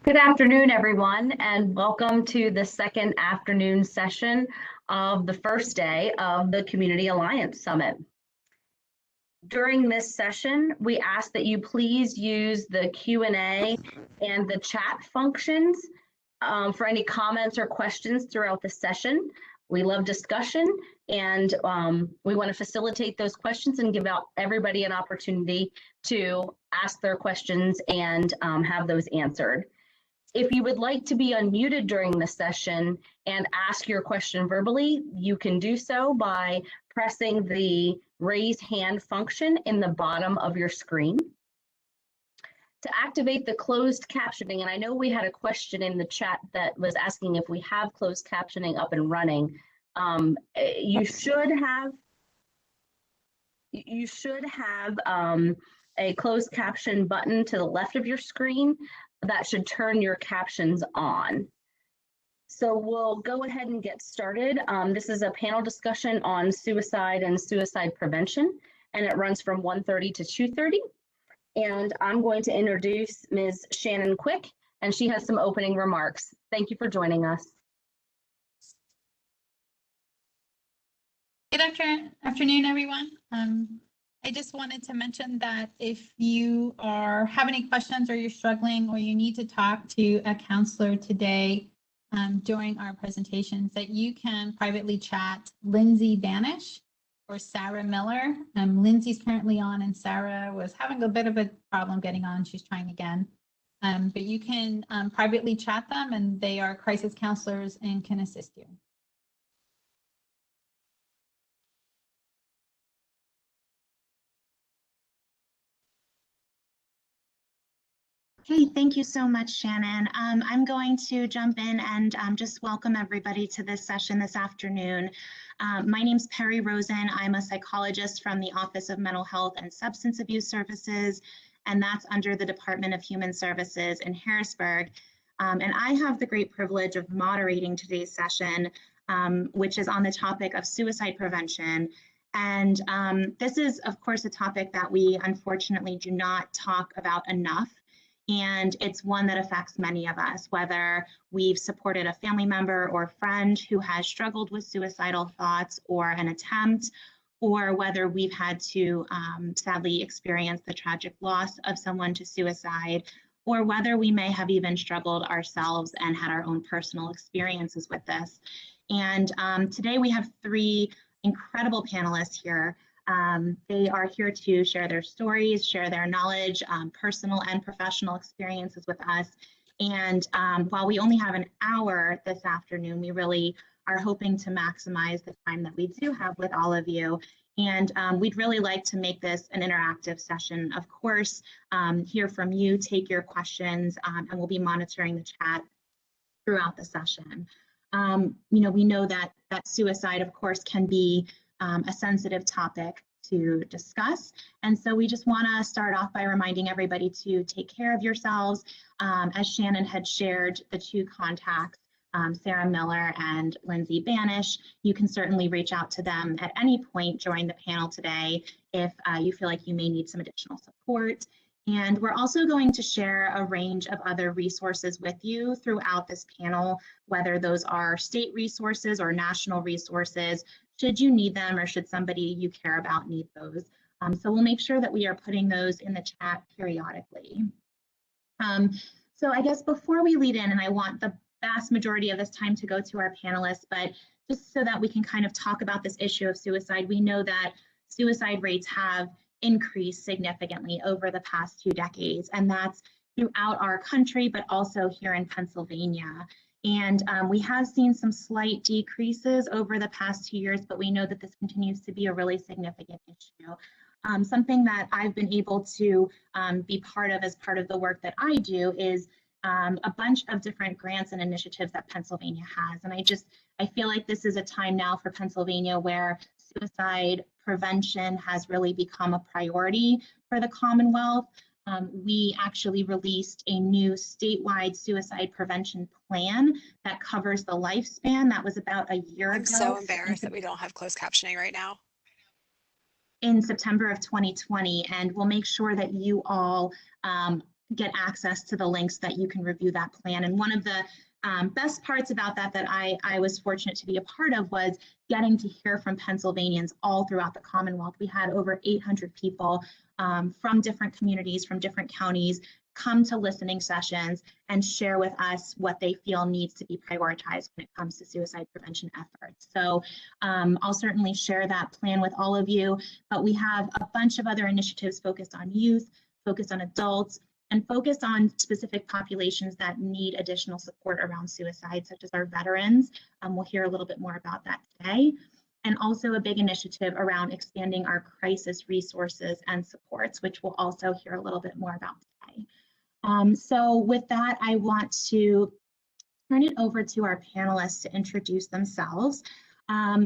Good afternoon, everyone, and welcome to the second afternoon session of the first day of the Community Alliance Summit. During this session, we ask that you please use the Q&A and the chat functions for any comments or questions throughout the session. We love discussion, and we want to facilitate those questions and give out everybody an opportunity to ask their questions and have those answered. If you would like to be unmuted during the session and ask your question verbally, you can do so by pressing the raise hand function in the bottom of your screen. To activate the closed captioning, and I know we had a question in the chat that was asking if we have closed captioning up and running. You should have a closed caption button to the left of your screen that should turn your captions on. So we'll go ahead and get started. This is a panel discussion on suicide and suicide prevention, and it runs from 1:30 to 2:30. And I'm going to introduce Ms. Shannon Quik, and she has some opening remarks. Thank you for joining us. Good afternoon, everyone. I just wanted to mention that if you have any questions or you're struggling or you need to talk to a counselor today during our presentations, that you can privately chat Lindsay Banish or Sarah Miller. Lindsay's currently on and Sarah was having a bit of a problem getting on. She's trying again. But you can privately chat them, and they are crisis counselors and can assist you. Hey, thank you so much, Shannon. I'm going to jump in and just welcome everybody to this session this afternoon. My name's Perry Rosen. I'm a psychologist from the Office of Mental Health and Substance Abuse Services, and that's under the Department of Human Services in Harrisburg. And I have the great privilege of moderating today's session, which is on the topic of suicide prevention. And this is, of course, a topic that we unfortunately do not talk about enough. And it's one that affects many of us, whether we've supported a family member or friend who has struggled with suicidal thoughts or an attempt, or whether we've had to sadly experience the tragic loss of someone to suicide, or whether we may have even struggled ourselves and had our own personal experiences with this. And today we have three incredible panelists here. They are here to share their stories, share their knowledge, personal and professional experiences with us. And while we only have an hour this afternoon, we really are hoping to maximize the time that we do have with all of you. And we'd really like to make this an interactive session. Of course, hear from you, take your questions, and we'll be monitoring the chat throughout the session. We know that suicide, of course, can be a sensitive topic to discuss. And so we just want to start off by reminding everybody to take care of yourselves. As Shannon had shared, the two contacts, Sarah Miller and Lindsay Banish, you can certainly reach out to them at any point during the panel today if you feel like you may need some additional support. And we're also going to share a range of other resources with you throughout this panel, whether those are state resources or national resources, should you need them or should somebody you care about need those. So we'll make sure that we are putting those in the chat periodically. So I guess before we lead in, and I want the vast majority of this time to go to our panelists, but just so that we can kind of talk about this issue of suicide, we know that suicide rates have increased significantly over the past 2 decades, and that's throughout our country, but also here in Pennsylvania. And we have seen some slight decreases over the past 2 years, but we know that this continues to be a really significant issue. Something that I've been able to be part of as part of the work that I do is a bunch of different grants and initiatives that Pennsylvania has. And I feel like this is a time now for Pennsylvania where suicide prevention has really become a priority for the Commonwealth. We actually released a new statewide suicide prevention plan that covers the lifespan. That was about a year ago. I'm so embarrassed that we don't have closed captioning right now. In September of 2020, and we'll make sure that you all get access to the links that you can review that plan. And one of the best parts about that I was fortunate to be a part of was getting to hear from Pennsylvanians all throughout the Commonwealth. We had over 800 people from different communities, from different counties, come to listening sessions and share with us what they feel needs to be prioritized when it comes to suicide prevention efforts. So I'll certainly share that plan with all of you, but we have a bunch of other initiatives focused on youth, focused on adults, and focused on specific populations that need additional support around suicide, such as our veterans. We'll hear a little bit more about that today. And also a big initiative around expanding our crisis resources and supports, which we'll also hear a little bit more about today. So with that, I want to turn it over to our panelists to introduce themselves.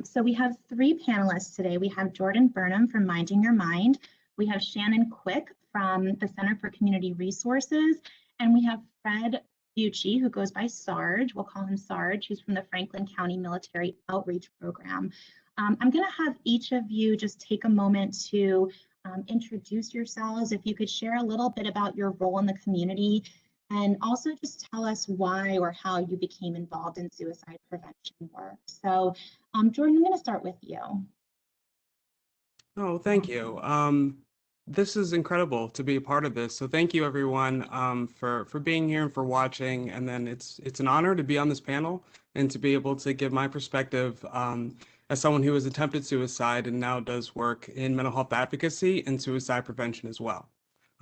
So we have 3 panelists today. We have Jordan Burnham from Minding Your Mind. We have Shannon Quik from the Center for Community Resources. And we have Fred Bucci, who goes by Sarge. We'll call him Sarge. He's from the Franklin County Military Outreach Program. I'm going to have each of you just take a moment to introduce yourselves. If you could share a little bit about your role in the community, and also just tell us why or how you became involved in suicide prevention work. So Jordan, I'm going to start with you. Oh, thank you. This is incredible to be a part of this. So thank you everyone for being here and for watching. And then it's an honor to be on this panel and to be able to give my perspective as someone who has attempted suicide and now does work in mental health advocacy and suicide prevention as well.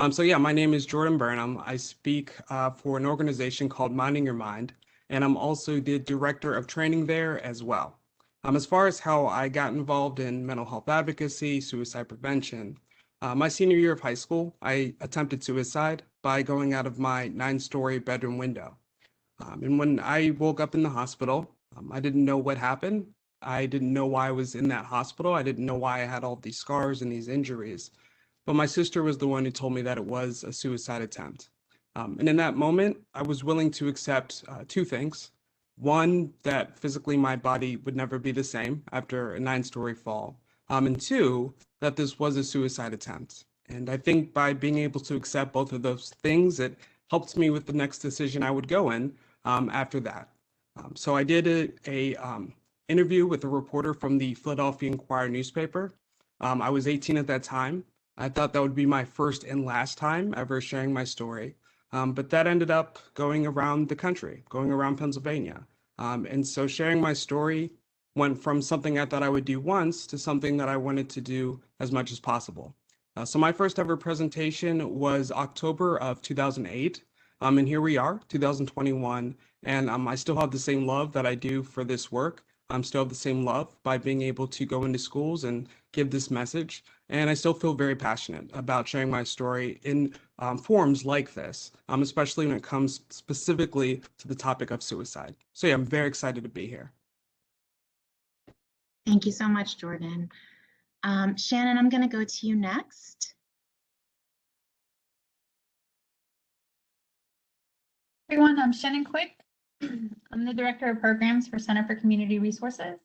So yeah, my name is Jordan Burnham. I speak for an organization called Minding Your Mind, and I'm also the director of training there as well. As far as how I got involved in mental health advocacy, suicide prevention, my senior year of high school, I attempted suicide by going out of my 9-story bedroom window. And when I woke up in the hospital, I didn't know what happened. I didn't know why I was in that hospital. I didn't know why I had all these scars and these injuries. But my sister was the one who told me that it was a suicide attempt. And in that moment, I was willing to accept 2 things. One, that physically my body would never be the same after a 9-story fall. And 2, that this was a suicide attempt. And I think by being able to accept both of those things, it helped me with the next decision I would go in after that. So I did a interview with a reporter from the Philadelphia Inquirer newspaper. I was 18 at that time. I thought that would be my first and last time ever sharing my story. But that ended up going around the country, going around Pennsylvania. And so sharing my story went from something I thought I would do once to something that I wanted to do as much as possible. So my first ever presentation was October of 2008. And here we are, 2021. And I still have the same love that I do for this work. I'm still have the same love by being able to go into schools and give this message. And I still feel very passionate about sharing my story in forums like this, especially when it comes specifically to the topic of suicide. So yeah, I'm very excited to be here. Thank you so much, Jordan. Shannon, I'm going to go to you next. Everyone, I'm Shannon Quik. I'm the Director of Programs for Center for Community Resources.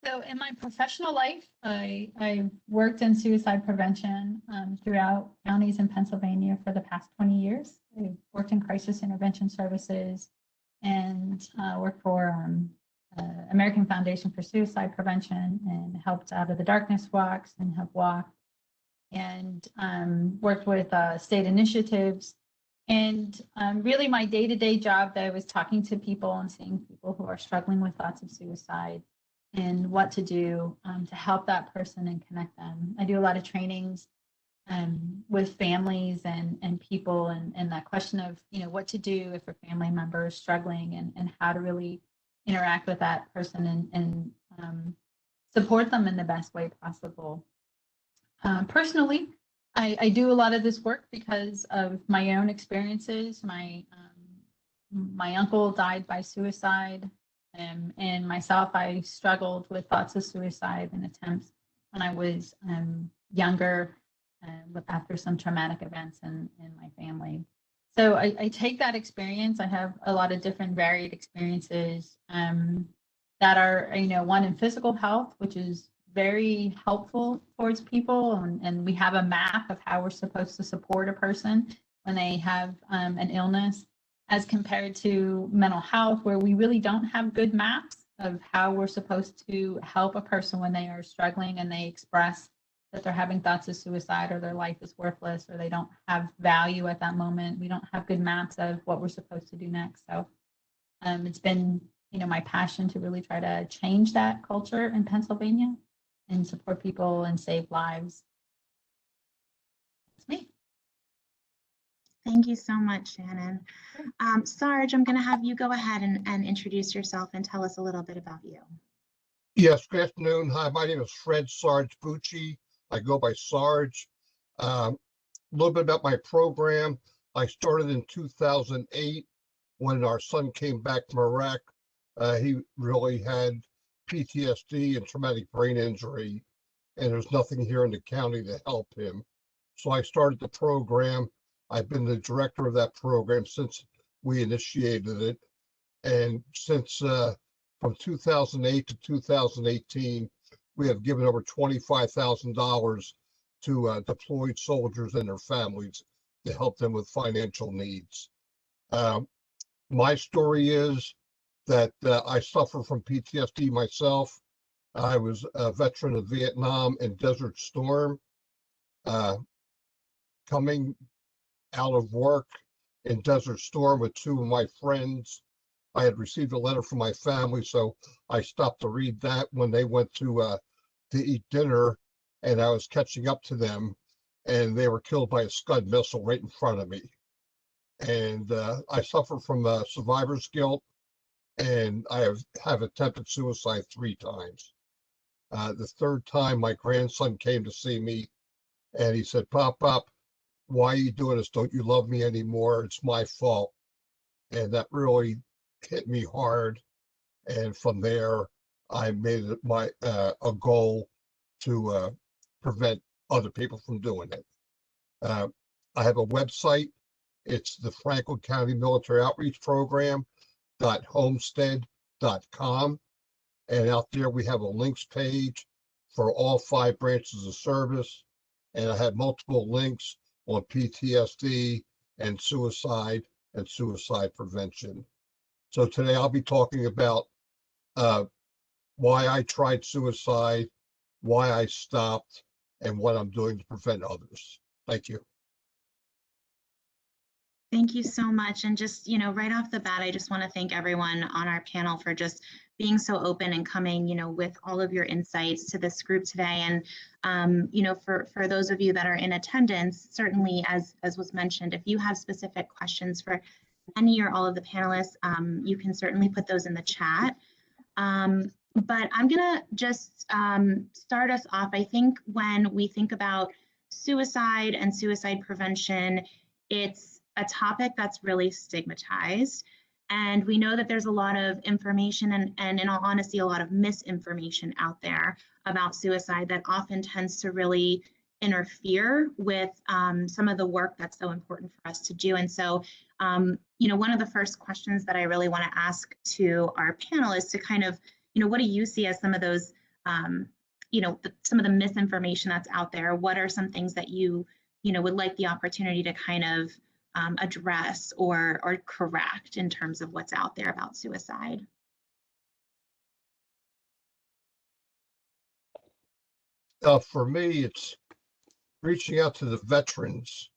So in my professional life, I worked in suicide prevention throughout counties in Pennsylvania for the past 20 years. I worked in crisis intervention services and worked for American Foundation for Suicide Prevention and helped Out of the Darkness walks and have walked and worked with state initiatives. And really my day-to-day job, that I was talking to people and seeing people who are struggling with thoughts of suicide and what to do to help that person and connect them. I do a lot of trainings with families and people and that question of, what to do if a family member is struggling and how to really interact with that person and support them in the best way possible. Personally, I do a lot of this work because of my own experiences. My uncle died by suicide, and myself, I struggled with thoughts of suicide and attempts when I was younger, after some traumatic events in my family. So I take that experience. I have a lot of different varied experiences that are, one in physical health, which is very helpful towards people, and we have a map of how we're supposed to support a person when they have an illness, as compared to mental health, where we really don't have good maps of how we're supposed to help a person when they are struggling and they express that they're having thoughts of suicide or their life is worthless or they don't have value at that moment. We don't have good maps of what we're supposed to do next. So it's been, my passion to really try to change that culture in Pennsylvania and support people and save lives. That's me. Thank you so much, Shannon. Sarge, I'm going to have you go ahead and introduce yourself and tell us a little bit about you. Yes, good afternoon. Hi, my name is Fred Sarge Bucci. I go by Sarge. A little bit about my program. I started in 2008 when our son came back from Iraq. He really had PTSD and traumatic brain injury, and there's nothing here in the county to help him. So I started the program. I've been the director of that program since we initiated it. And since from 2008 to 2018, we have given over $25,000 to deployed soldiers and their families to help them with financial needs. My story is that I suffer from PTSD myself. I was a veteran of Vietnam and Desert Storm. Coming out of work in Desert Storm with two of my friends, I had received a letter from my family, so I stopped to read that when they went to eat dinner, and I was catching up to them, and they were killed by a Scud missile right in front of me. And I suffer from survivor's guilt, and I have attempted suicide 3 times. The third time, my grandson came to see me, and he said, "Pop, why are you doing this? Don't you love me anymore? It's my fault." And that really hit me hard. And from there, I made it a goal to prevent other people from doing it. I have a website. It's the Franklin County Military Outreach Program .homestead.com. And out there we have a links page for all 5 branches of service. And I have multiple links on PTSD and suicide prevention. So today I'll be talking about why I tried suicide, why I stopped, and what I'm doing to prevent others. Thank you. Thank you so much. And just, right off the bat, I just want to thank everyone on our panel for just being so open and coming, with all of your insights to this group today. And, for those of you that are in attendance, certainly as was mentioned, if you have specific questions for any or all of the panelists, you can certainly put those in the chat. But I'm gonna just start us off. I think when we think about suicide and suicide prevention, it's a topic that's really stigmatized. And we know that there's a lot of information and in all honesty, a lot of misinformation out there about suicide that often tends to really interfere with some of the work that's so important for us to do. And so, one of the first questions that I really want to ask to our panel is to kind of, what do you see as some of those, some of the misinformation that's out there? What are some things that you would like the opportunity to kind of address or correct in terms of what's out there about suicide? For me, it's reaching out to the veterans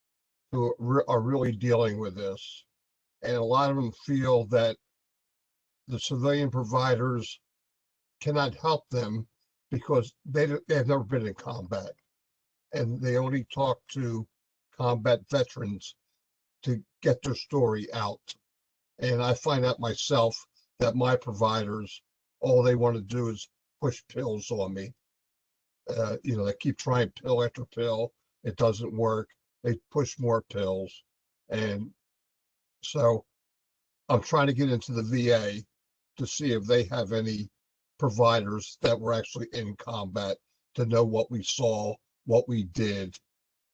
who are really dealing with this. And a lot of them feel that the civilian providers cannot help them because they have never been in combat. And they only talk to combat veterans to get their story out. And I find out myself that my providers, all they want to do is push pills on me. They keep trying pill after pill. It doesn't work. They push more pills. And so I'm trying to get into the VA to see if they have any providers that were actually in combat to know what we saw, what we did.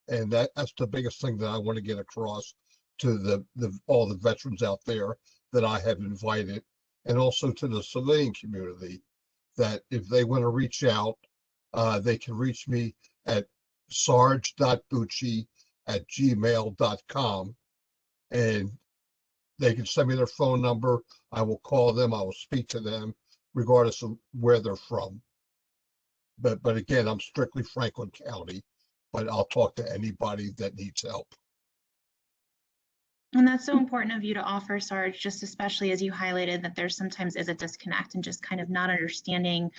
And that's the biggest thing that I want to get across to all the veterans out there that I have invited, and also to the civilian community, that if they want to reach out, they can reach me at sarge.bucci@gmail.com, and they can send me their phone number. I will call them. I will speak to them, regardless of where they're from. But again, I'm strictly Franklin County, but I'll talk to anybody that needs help. And that's so important of you to offer, Sarge, just especially as you highlighted that there sometimes is a disconnect and just kind of not understanding,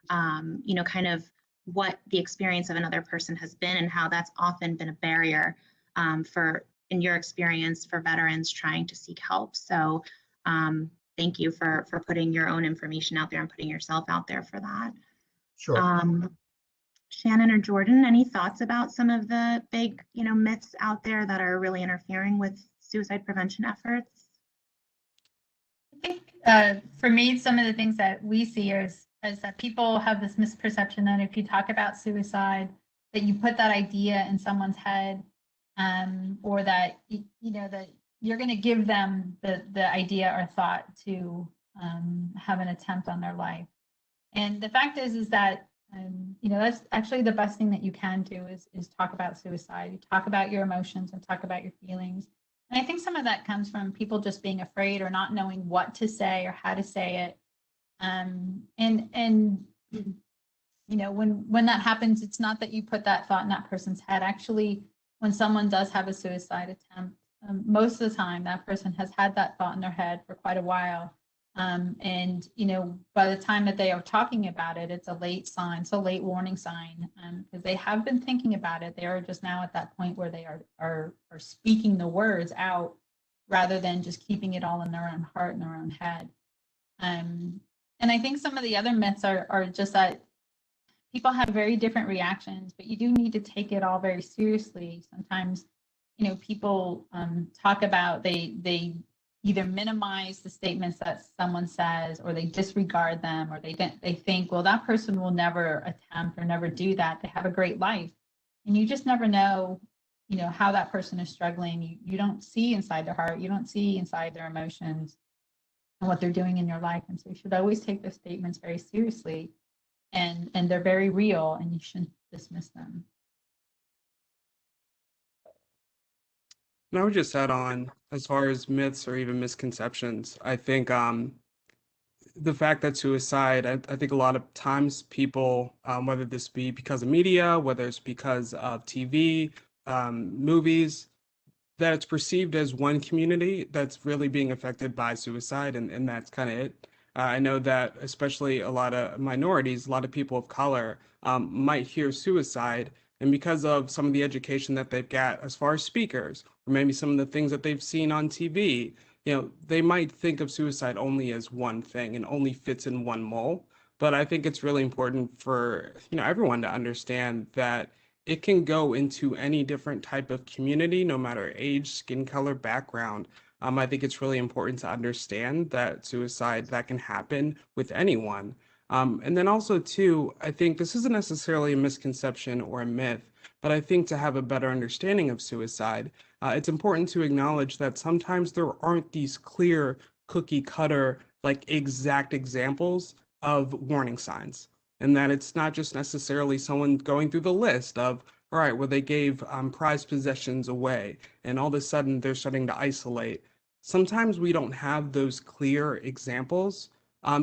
kind of what the experience of another person has been and how that's often been a barrier in your experience, for veterans trying to seek help. So thank you for putting your own information out there and putting yourself out there for that. Sure. Shannon or Jordan, any thoughts about some of the big, myths out there that are really interfering with suicide prevention efforts? I think for me, some of the things that we see is that people have this misperception that if you talk about suicide, that you put that idea in someone's head, or that that you're going to give them the idea or thought to have an attempt on their life. And the fact is that that's actually the best thing that you can do is talk about suicide. You talk about your emotions and talk about your feelings. And I think some of that comes from people just being afraid or not knowing what to say or how to say it. When that happens, it's not that you put that thought in that person's head. Actually, when someone does have a suicide attempt, most of the time that person has had that thought in their head for quite a while. By the time that they are talking about it, it's a late sign, so late warning sign, because they have been thinking about it. They are just now at that point where they are speaking the words out rather than just keeping it all in their own heart and their own head. And I think some of the other myths are just that people have very different reactions, but you do need to take it all very seriously. Sometimes, people talk about they either minimize the statements that someone says, or they disregard them, or they think, well, that person will never attempt or never do that. They have a great life. And you just never know, how that person is struggling. You don't see inside their heart. You don't see inside their emotions and what they're doing in your life. And so you should always take those statements very seriously. And they're very real, and you shouldn't dismiss them. And I would just add on, as far as myths or even misconceptions, I think the fact that suicide, I think a lot of times people, whether this be because of media, whether it's because of TV, movies, that it's perceived as one community that's really being affected by suicide, and that's kind of it. I know that especially a lot of minorities, a lot of people of color might hear suicide, and because of some of the education that they've got as far as speakers, or maybe some of the things that they've seen on TV, they might think of suicide only as one thing and only fits in one mold. But I think it's really important for everyone to understand that it can go into any different type of community, no matter age, skin color, background. I think it's really important to understand that suicide that can happen with anyone. And then also too, I think this isn't necessarily a misconception or a myth, but I think to have a better understanding of suicide, it's important to acknowledge that sometimes there aren't these clear cookie cutter, like exact examples of warning signs. And that it's not just necessarily someone going through the list of, all right, well, they gave prized possessions away, and all of a sudden they're starting to isolate. Sometimes we don't have those clear examples.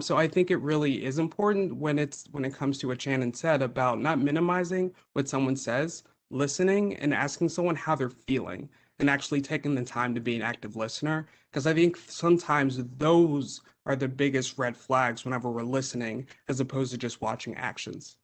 So I think it really is important when it comes to what Shannon said about not minimizing what someone says, listening and asking someone how they're feeling, and actually taking the time to be an active listener. Because I think sometimes those are the biggest red flags whenever we're listening, as opposed to just watching actions.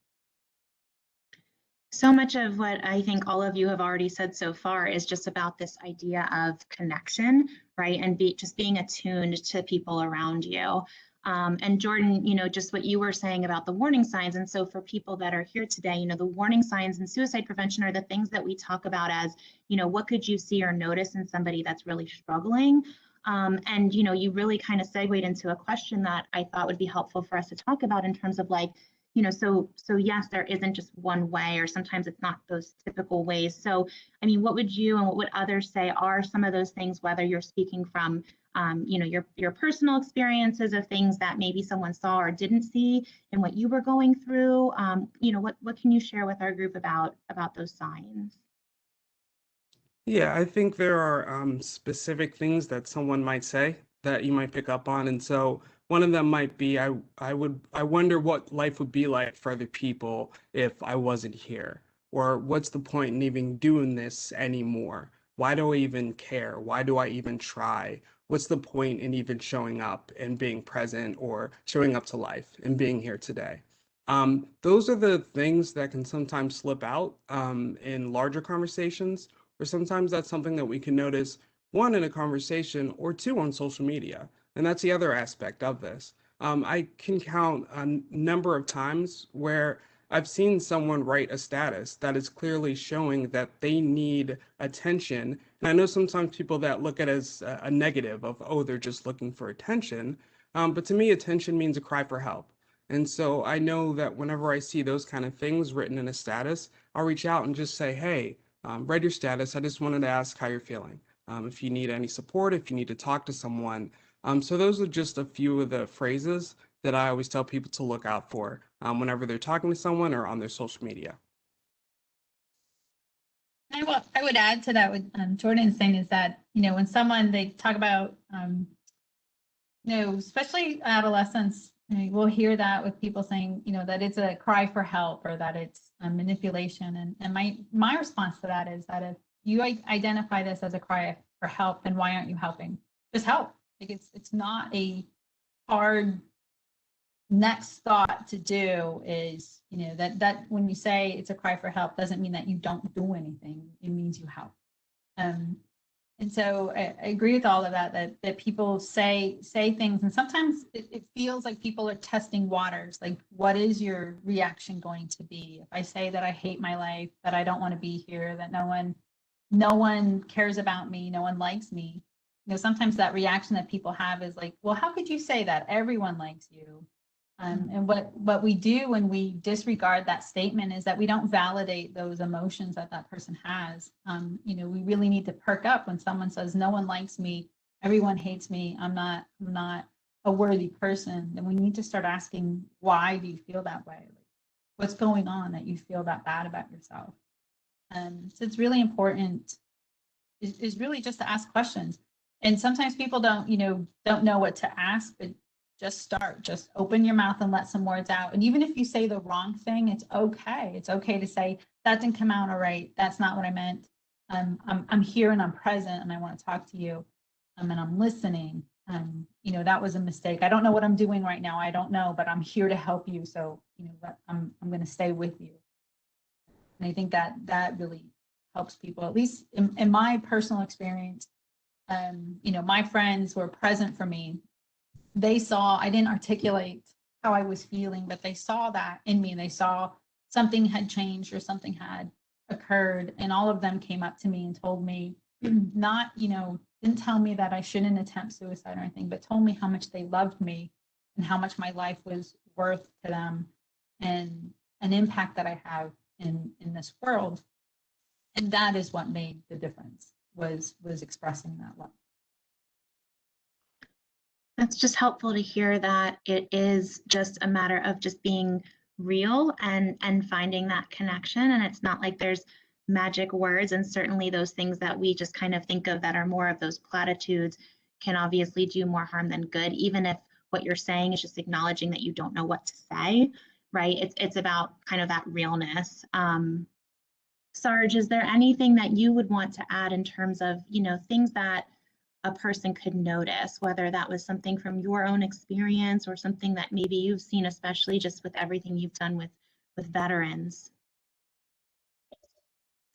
So much of what I think all of you have already said so far is just about this idea of connection, right? And just being attuned to people around you. And Jordan, just what you were saying about the warning signs. And so for people that are here today, the warning signs in suicide prevention are the things that we talk about as, what could you see or notice in somebody that's really struggling? And, you really kind of segued into a question that I thought would be helpful for us to talk about in terms of like, so yes, there isn't just one way, or sometimes it's not those typical ways. So, I mean, what would you and what would others say are some of those things, whether you're speaking from, your personal experiences of things that maybe someone saw or didn't see and what you were going through? What can you share with our group about those signs? Yeah, I think there are specific things that someone might say that you might pick up on, and so one of them might be, I wonder what life would be like for other people if I wasn't here, or what's the point in even doing this anymore? Why do I even care? Why do I even try? What's the point in even showing up and being present or showing up to life and being here today? Those are the things that can sometimes slip out in larger conversations, or sometimes that's something that we can notice, one, in a conversation, or two, on social media. And that's the other aspect of this. I can count a number of times where I've seen someone write a status that is clearly showing that they need attention. And I know sometimes people that look at it as a negative of, oh, they're just looking for attention. But to me, attention means a cry for help. And so I know that whenever I see those kind of things written in a status, I'll reach out and just say, hey, read your status. I just wanted to ask how you're feeling. If you need any support, if you need to talk to someone. So those are just a few of the phrases that I always tell people to look out for whenever they're talking to someone or on their social media. I would add to that what Jordan's saying is that, when someone, they talk about, especially adolescents, we'll hear that with people saying, that it's a cry for help or that it's manipulation. And my response to that is that if you identify this as a cry for help, then why aren't you helping? Just help. Like it's not a hard next thought to do is, that when you say it's a cry for help doesn't mean that you don't do anything. It means you help. And so I agree with all of that people say things, and sometimes it feels like people are testing waters. Like, what is your reaction going to be? If I say that I hate my life, that I don't want to be here, that no one cares about me, no one likes me, sometimes that reaction that people have is like, well, how could you say that? Everyone likes you. And what we do when we disregard that statement is that we don't validate those emotions that person has. We really need to perk up when someone says, no one likes me, everyone hates me, I'm not a worthy person. Then we need to start asking, why do you feel that way? Like, what's going on that you feel that bad about yourself? So it's really important is really just to ask questions. And sometimes people don't know what to ask, but just open your mouth and let some words out. And even if you say the wrong thing, it's okay. It's okay to say, that didn't come out all right. That's not what I meant. I'm here and I'm present and I want to talk to you. And I'm listening. That was a mistake. I don't know what I'm doing right now. I don't know, but I'm here to help you. So, I'm going to stay with you. And I think that really helps people, at least in my personal experience. My friends were present for me. They saw, I didn't articulate how I was feeling, but they saw that in me, and they saw something had changed or something had occurred. And all of them came up to me and told me, didn't tell me that I shouldn't attempt suicide or anything, but told me how much they loved me and how much my life was worth to them and an impact that I have in this world. And that is what made the difference, was expressing that love. That's just helpful to hear that it is just a matter of just being real and finding that connection. And it's not like there's magic words, and certainly those things that we just kind of think of that are more of those platitudes can obviously do more harm than good, even if what you're saying is just acknowledging that you don't know what to say, right? It's about kind of that realness. Sarge, is there anything that you would want to add in terms of, things that a person could notice, whether that was something from your own experience or something that maybe you've seen, especially just with everything you've done with veterans?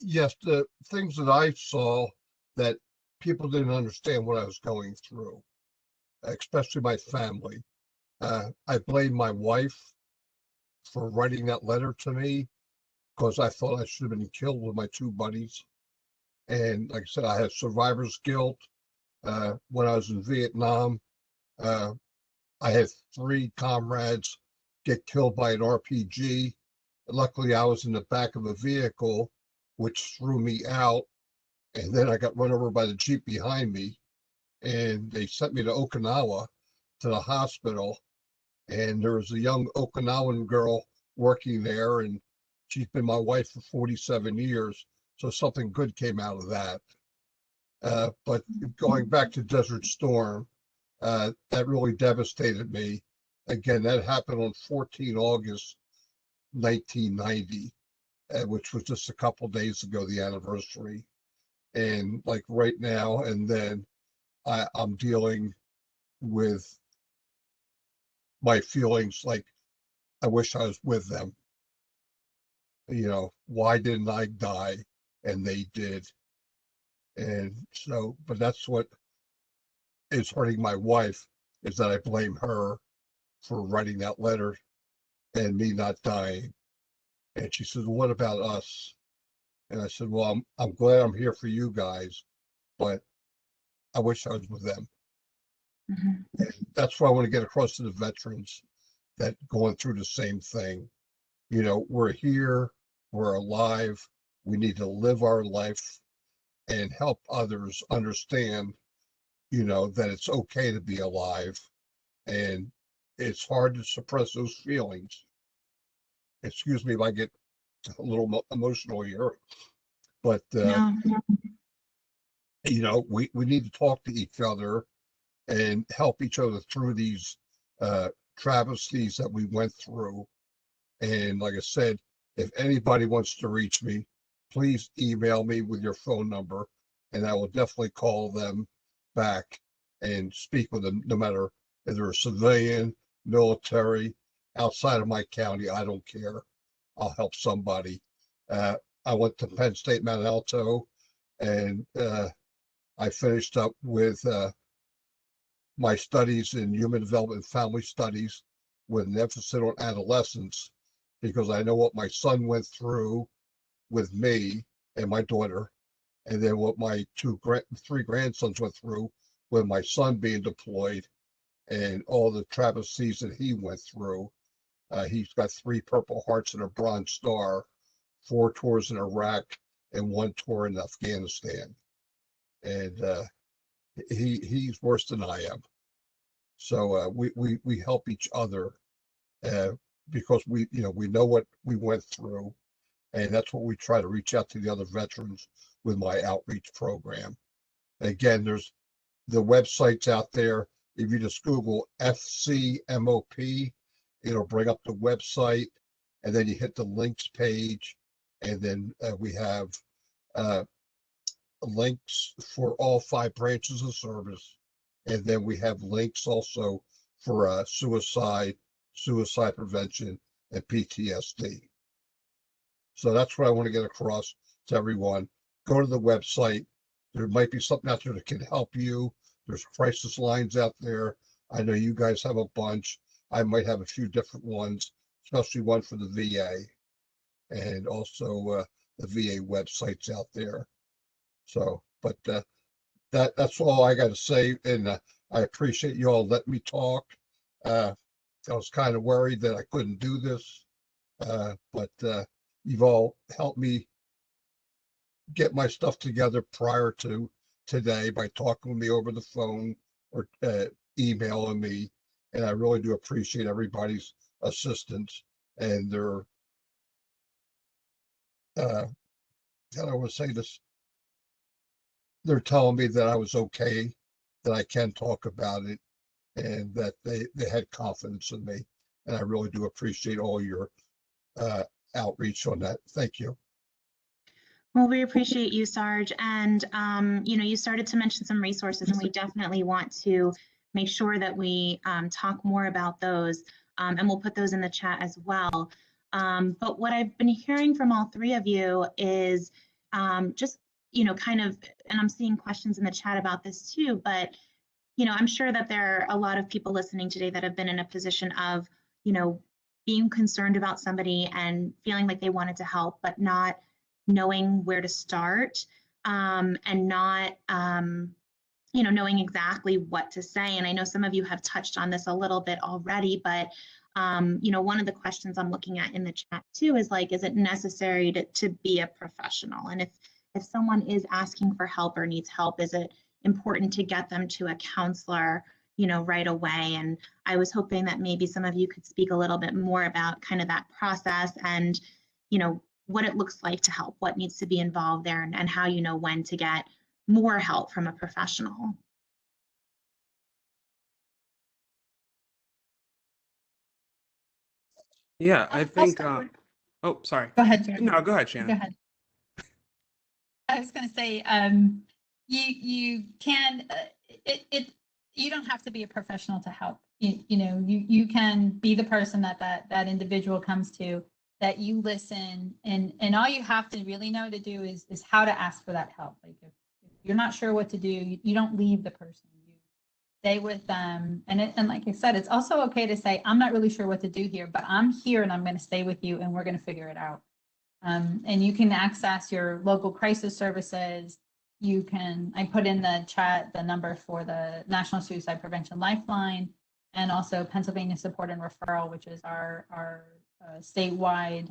Yes, the things that I saw that people didn't understand what I was going through, especially my family. I blame my wife for writing that letter to me because I thought I should have been killed with my two buddies. And like I said, I had survivor's guilt. When I was in Vietnam, I had 3 comrades get killed by an RPG. Luckily, I was in the back of a vehicle, which threw me out. And then I got run over by the Jeep behind me. And they sent me to Okinawa to the hospital. And there was a young Okinawan girl working there, and she's been my wife for 47 years. So something good came out of that. But going back to Desert Storm, that really devastated me. Again, that happened on 14 August 1990, which was just a couple days ago, the anniversary. And like right now, and then I'm dealing with my feelings like I wish I was with them. You know, why didn't I die? And they did. And so, but that's what is hurting my wife, is that I blame her for writing that letter and me not dying. And she says, what about us? And I said, well, I'm glad I'm here for you guys, but I wish I was with them. Mhm. And that's what I want to get across to the veterans that going through the same thing. You know, we're here, we're alive, we need to live our life and help others understand, you know, that it's okay to be alive. And it's hard to suppress those feelings. Excuse me if I get a little emotional here, but No, you know, we need to talk to each other and help each other through these travesties that we went through. And like I said, if anybody wants to reach me, please email me with your phone number, and I will definitely call them back and speak with them, no matter if they're a civilian, military, outside of my county. I don't care. I'll help somebody. I went to Penn State Mount Alto, and I finished up with my studies in human development and family studies with an emphasis on adolescence, because I know what my son went through with me and my daughter, and then what my three grandsons went through with my son being deployed, and all the travesties that he went through. He's got 3 Purple Hearts and a Bronze Star, 4 tours in Iraq, and 1 tour in Afghanistan. And he's worse than I am. So we help each other because we know what we went through, and that's what we try to reach out to the other veterans with my outreach program. Again, there's the websites out there. If you just Google FCMOP, it'll bring up the website, and then you hit the links page, and then we have links for all 5 branches of service, and then we have links also for suicide prevention, and PTSD. So that's what I want to get across to everyone. Go to the website. There might be something out there that can help you. There's crisis lines out there. I know you guys have a bunch. I might have a few different ones, especially one for the VA, and also the VA websites out there. So, but that's all I got to say, and I appreciate you all letting me talk. I was kind of worried that I couldn't do this, but you've all helped me get my stuff together prior to today by talking with me over the phone or emailing me, and I really do appreciate everybody's assistance and their how do I want to say this? They're telling me that I was okay, that I can talk about it, and that they had confidence in me. And I really do appreciate all your outreach on that. Thank you. well, we appreciate you, Sarge. And, you started to mention some resources, and we definitely want to make sure that we talk more about those, and we'll put those in the chat as well. But what I've been hearing from all 3 of you is just, kind of, and I'm seeing questions in the chat about this too, but, I'm sure that there are a lot of people listening today that have been in a position of, being concerned about somebody and feeling like they wanted to help, but not knowing where to start, and not, knowing exactly what to say. And I know some of you have touched on this a little bit already, but, one of the questions I'm looking at in the chat too is like, is it necessary to be a professional? And if someone is asking for help or needs help, is it important to get them to a counselor, right away? And I was hoping that maybe some of you could speak a little bit more about kind of that process and, what it looks like to help, what needs to be involved there, and how you know when to get more help from a professional? Yeah, I I'll think, start with- oh, sorry. Go ahead, George. No, go ahead, Go Shannon. ahead. I was going to say, you can, you don't have to be a professional to help. You can be the person that individual comes to, that you listen, and all you have to really know to do is how to ask for that help. Like if you're not sure what to do, you don't leave the person. You stay with them, and like I said, it's also okay to say, I'm not really sure what to do here, but I'm here and I'm going to stay with you, and we're going to figure it out. And you can access your local crisis services. I put in the chat the number for the National Suicide Prevention Lifeline, and also Pennsylvania Support and Referral, which is our statewide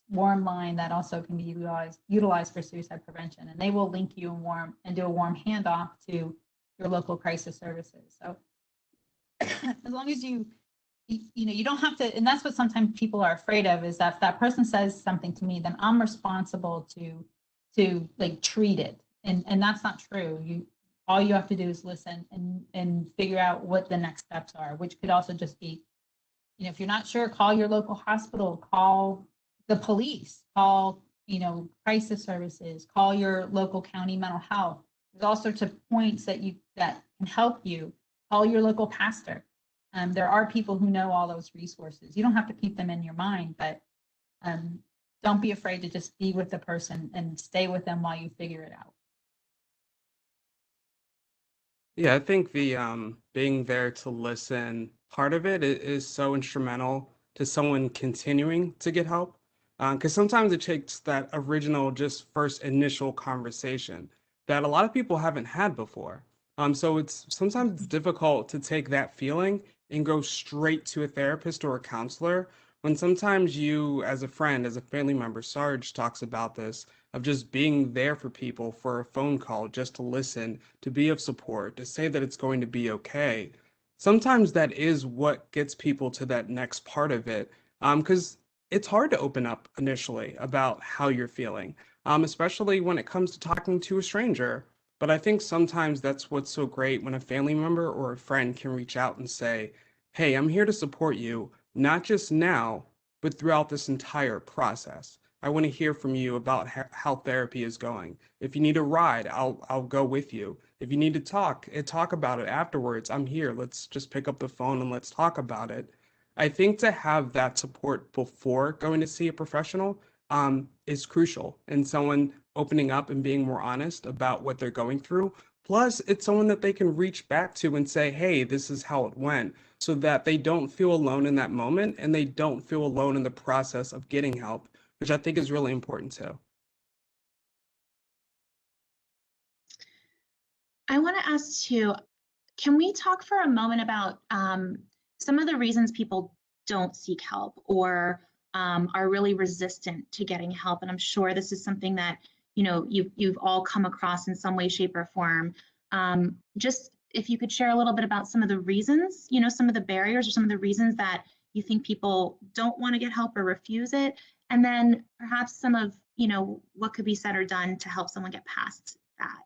warm line that also can be utilized for suicide prevention. And they will link you and do a warm handoff to your local crisis services. So as long as you don't have to, and that's what sometimes people are afraid of, is that if that person says something to me, then I'm responsible to like treat it. And that's not true. All you have to do is listen and figure out what the next steps are, which could also just be, if you're not sure, call your local hospital, call the police, call, crisis services, call your local county mental health. There's all sorts of points that can help you. Call your local pastor. There are people who know all those resources. You don't have to keep them in your mind, but don't be afraid to just be with the person and stay with them while you figure it out. Yeah, I think the being there to listen part of it is so instrumental to someone continuing to get help. Because sometimes it takes that original, just first initial conversation that a lot of people haven't had before. So it's sometimes difficult to take that feeling and go straight to a therapist or a counselor when sometimes you, as a friend, as a family member, Sarge talks about this, of just being there for people for a phone call, just to listen, to be of support, to say that it's going to be okay. Sometimes that is what gets people to that next part of it. Because it's hard to open up initially about how you're feeling, especially when it comes to talking to a stranger. But I think sometimes that's what's so great when a family member or a friend can reach out and say, hey, I'm here to support you, not just now, but throughout this entire process. I want to hear from you about how therapy is going. If you need a ride, I'll go with you. If you need to talk about it afterwards, I'm here. Let's just pick up the phone and let's talk about it. I think to have that support before going to see a professional is crucial, and someone opening up and being more honest about what they're going through. Plus, it's someone that they can reach back to and say, hey, this is how it went, so that they don't feel alone in that moment and they don't feel alone in the process of getting help, which I think is really important too. I want to ask too, can we talk for a moment about some of the reasons people don't seek help or are really resistant to getting help? And I'm sure this is something that you've all come across in some way, shape, or form. Just if you could share a little bit about some of the reasons, some of the barriers or some of the reasons that you think people don't want to get help or refuse it, and then perhaps some of what could be said or done to help someone get past that.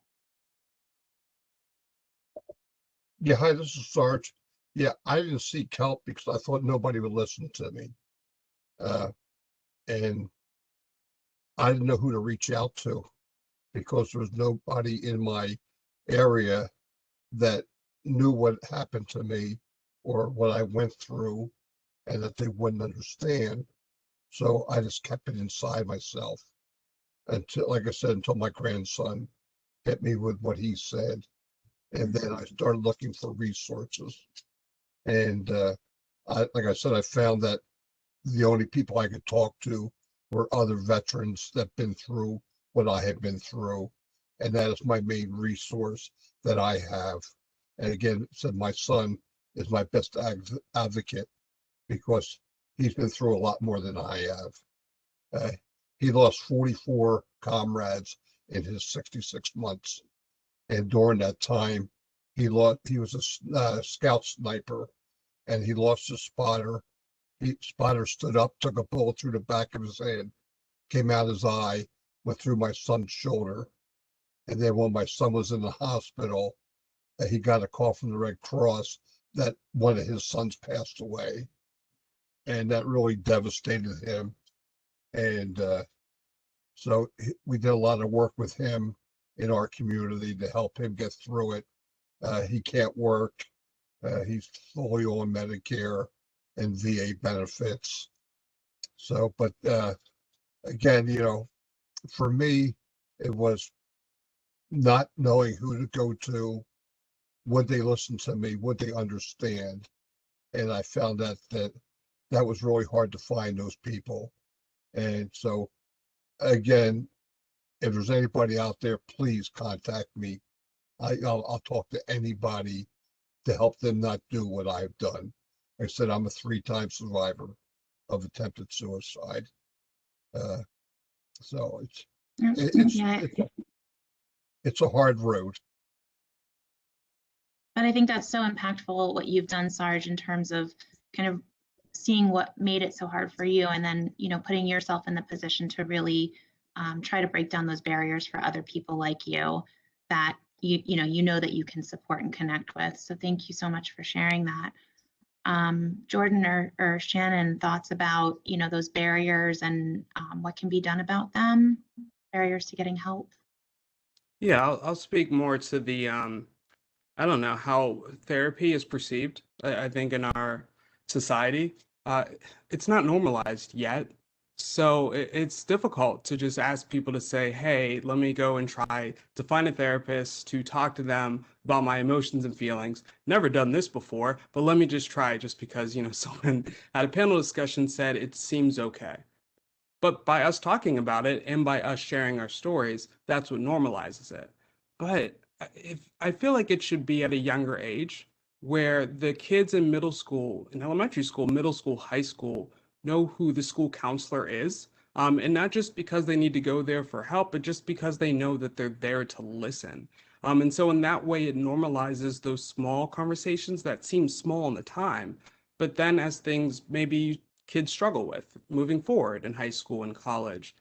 Yeah, hi, this is Sarge. Yeah, I didn't seek help because I thought nobody would listen to me. And I didn't know who to reach out to because there was nobody in my area that knew what happened to me or what I went through and that they wouldn't understand. So I just kept it inside myself until, like I said, until my grandson hit me with what he said. And then I started looking for resources. And like I said, I found that the only people I could talk to were other veterans that been through what I had been through. And that is my main resource that I have. And again, said my son is my best advocate because he's been through a lot more than I have. He lost 44 comrades in his 66 months. And during that time, he was a scout sniper, and he lost his spotter. Spotter stood up, took a bullet through the back of his head, came out his eye, went through my son's shoulder. And then when my son was in the hospital, he got a call from the Red Cross that one of his sons passed away. And that really devastated him. And so we did a lot of work with him in our community to help him get through it. He can't work. He's fully on Medicare and VA benefits. So, but again, you know, for me, it was not knowing who to go to. Would they listen to me? Would they understand? And I found that was really hard to find those people. And so, again, if there's anybody out there, please contact me. I'll talk to anybody to help them not do what I've done. Like I said, I'm a 3-time survivor of attempted suicide. So it's a hard road. But I think that's so impactful what you've done, Sarge, in terms of kind of seeing what made it so hard for you, and then, you know, putting yourself in the position to really try to break down those barriers for other people like you that you know that you can support and connect with. So thank you so much for sharing that. Jordan or Shannon, thoughts about, you know, those barriers and what can be done about them, barriers to getting help? Yeah, I'll speak more to the I don't know how therapy is perceived. I think in our society, uh, it's not normalized yet. So it's difficult to just ask people to say, hey, let me go and try to find a therapist to talk to them about my emotions and feelings. Never done this before, but let me just try just because, you know, someone at a panel discussion said it seems okay. But by us talking about it and by us sharing our stories, that's what normalizes it. But if I feel like it should be at a younger age where the kids in middle school, in elementary school, middle school, high school know who the school counselor is. And not just because they need to go there for help, but just because they know that they're there to listen. And so in that way, it normalizes those small conversations that seem small in the time. But then as things maybe kids struggle with moving forward in high school and college,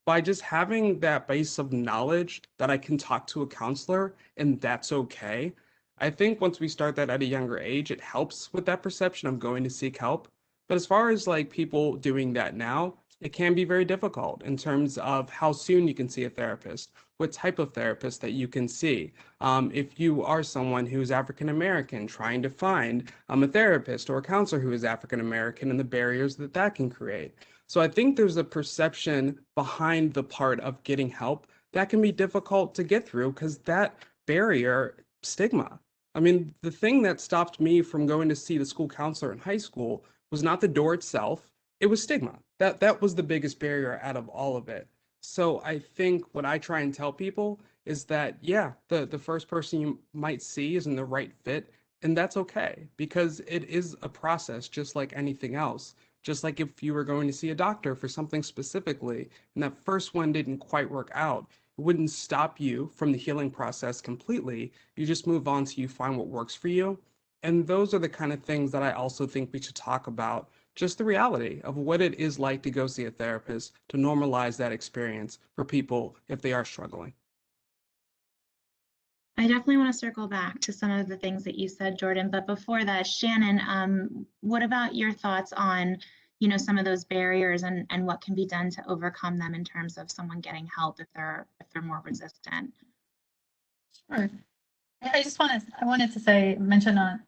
by just having that base of knowledge that I can talk to a counselor and that's okay. I think once we start that at a younger age, it helps with that perception of going to seek help. But as far as like people doing that now, it can be very difficult in terms of how soon you can see a therapist, what type of therapist that you can see. If you are someone who's African American, trying to find a therapist or a counselor who is African American and the barriers that that can create. So I think there's a perception behind the part of getting help that can be difficult to get through because that barrier, stigma. I mean, the thing that stopped me from going to see the school counselor in high school was not the door itself, it was stigma. That was the biggest barrier out of all of it. So I think what I try and tell people is that, yeah, the first person you might see isn't the right fit, and that's okay because it is a process just like anything else. Just like if you were going to see a doctor for something specifically, and that first one didn't quite work out, it wouldn't stop you from the healing process completely. You just move on till you find what works for you. And those are the kind of things that I also think we should talk about. Just the reality of what it is like to go see a therapist, to normalize that experience for people if they are struggling. I definitely want to circle back to some of the things that you said, Jordan, but before that, Shannon, what about your thoughts on, you know, some of those barriers and what can be done to overcome them in terms of someone getting help if they're more resistant? Sure. I wanted to mention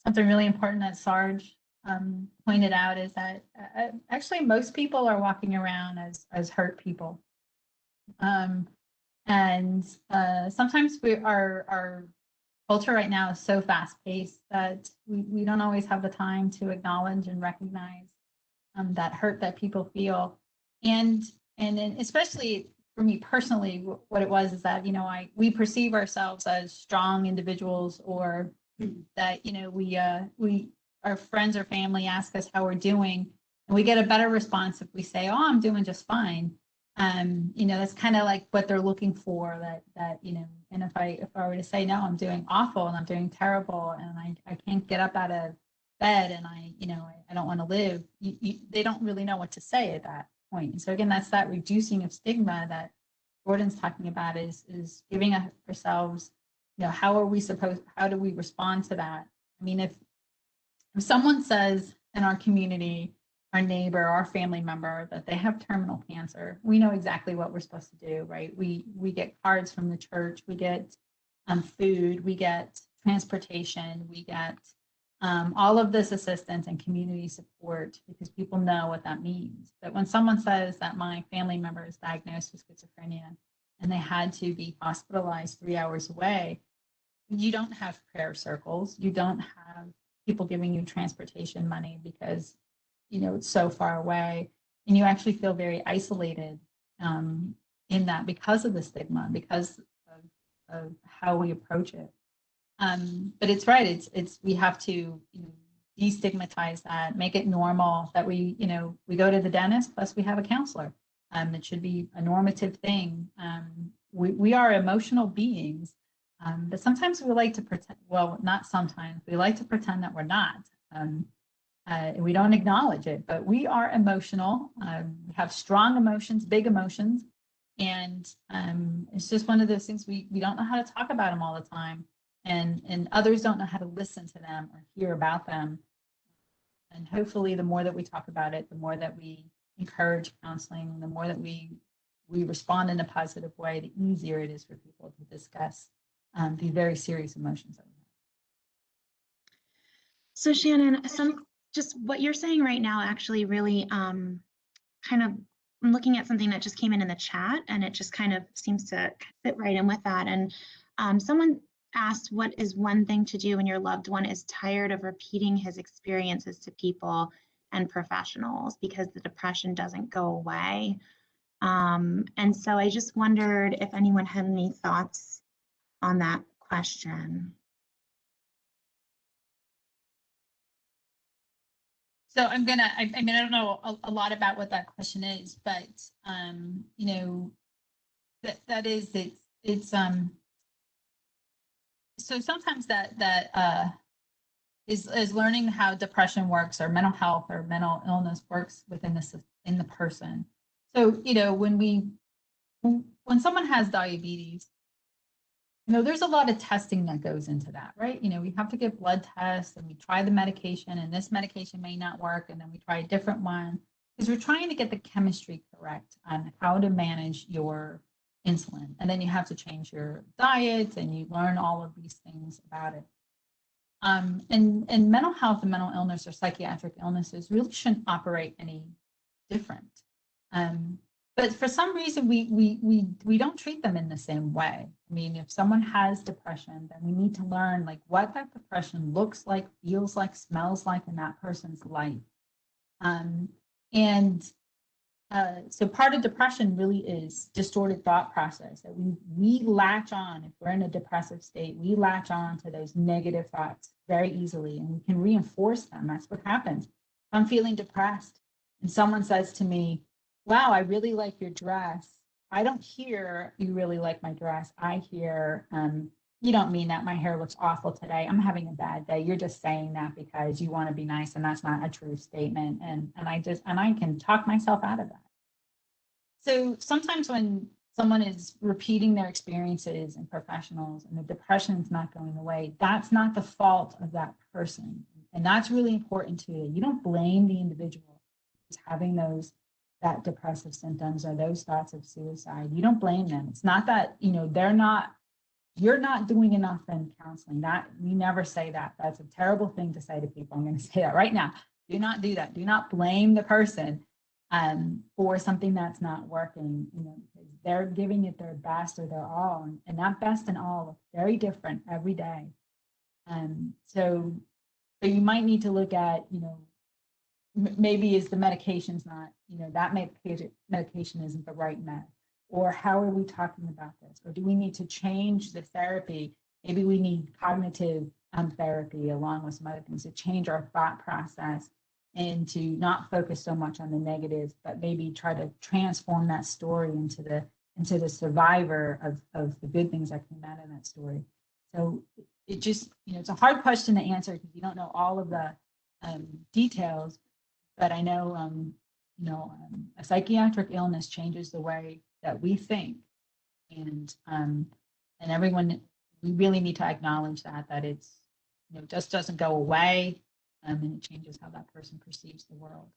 something really important that Sarge pointed out is that actually most people are walking around as hurt people. And sometimes our culture right now is so fast paced that we don't always have the time to acknowledge and recognize that hurt that people feel. And then especially for me personally, what it was is that, you know, we perceive ourselves as strong individuals, or that, you know, our friends or family ask us how we're doing, and we get a better response if we say, oh, I'm doing just fine. You know, that's kind of like what they're looking for, that, you know, and if I were to say, no, I'm doing awful and I'm doing terrible and I can't get up out of bed and I don't want to live, they don't really know what to say at that point. And so again, that's that reducing of stigma that Gordon's talking about is giving ourselves, how do we respond to that? I mean, if someone says in our community, our neighbor, our family member, that they have terminal cancer, we know exactly what we're supposed to do, right? We get cards from the church, we get food, we get transportation, we get all of this assistance and community support because people know what that means. But when someone says that my family member is diagnosed with schizophrenia and they had to be hospitalized 3 hours away, you don't have prayer circles, you don't have people giving you transportation money because it's so far away, and you actually feel very isolated in that because of the stigma, because of how we approach it. But it's right. It's we have to destigmatize that, make it normal that we go to the dentist plus we have a counselor. It should be a normative thing. We are emotional beings, but sometimes we like to pretend. Well, not sometimes. We like to pretend that we're not. We don't acknowledge it, but we are emotional. We have strong emotions, big emotions, and it's just one of those things we don't know how to talk about them all the time. And others don't know how to listen to them or hear about them. And hopefully the more that we talk about it, the more that we encourage counseling, the more that we respond in a positive way, the easier it is for people to discuss these very serious emotions that we have. So Shannon, just what you're saying right now actually really kind of, I'm looking at something that just came in the chat, and it just kind of seems to fit right in with that. And someone asked, what is one thing to do when your loved one is tired of repeating his experiences to people and professionals because the depression doesn't go away? And so I just wondered if anyone had any thoughts on that question. So I mean, I don't know a lot about what that question is, but that is it's so sometimes that is learning how depression works or mental health or mental illness works within the person. So when someone has diabetes, there's a lot of testing that goes into that, right? We have to get blood tests and we try the medication, and this medication may not work, and then we try a different one because we're trying to get the chemistry correct on how to manage your insulin. And then you have to change your diet and you learn all of these things about it. And mental health and mental illness or psychiatric illnesses really shouldn't operate any different. But for some reason, we don't treat them in the same way. I mean, if someone has depression, then we need to learn what that depression looks like, feels like, smells like in that person's life. So part of depression really is distorted thought process, that we latch on. If we're in a depressive state, we latch on to those negative thoughts very easily, and we can reinforce them. That's what happens. If I'm feeling depressed and someone says to me, wow, I really like your dress, I don't hear you really like my dress. I hear, you don't mean that. My hair looks awful today. I'm having a bad day. You're just saying that because you want to be nice, and that's not a true statement. And I can talk myself out of that. So sometimes when someone is repeating their experiences in professionals and the depression is not going away, that's not the fault of that person. And that's really important too. You don't blame the individual who's having that depressive symptoms or those thoughts of suicide. You don't blame them. It's not that, you're not doing enough in counseling. That we never say that. That's a terrible thing to say to people. I'm going to say that right now. Do not do that. Do not blame the person for something that's not working. Because they're giving it their best or their all, and that best and all look very different every day. So you might need to look at, maybe is the medication's not, that medication isn't the right med. Or how are we talking about this? Or do we need to change the therapy? Maybe we need cognitive therapy along with some other things to change our thought process and to not focus so much on the negatives, but maybe try to transform that story into the survivor of the good things that came out of that story. So it just, it's a hard question to answer because you don't know all of the details, but I know, a psychiatric illness changes the way that we think. And everyone, we really need to acknowledge that it's, just doesn't go away, and it changes how that person perceives the world.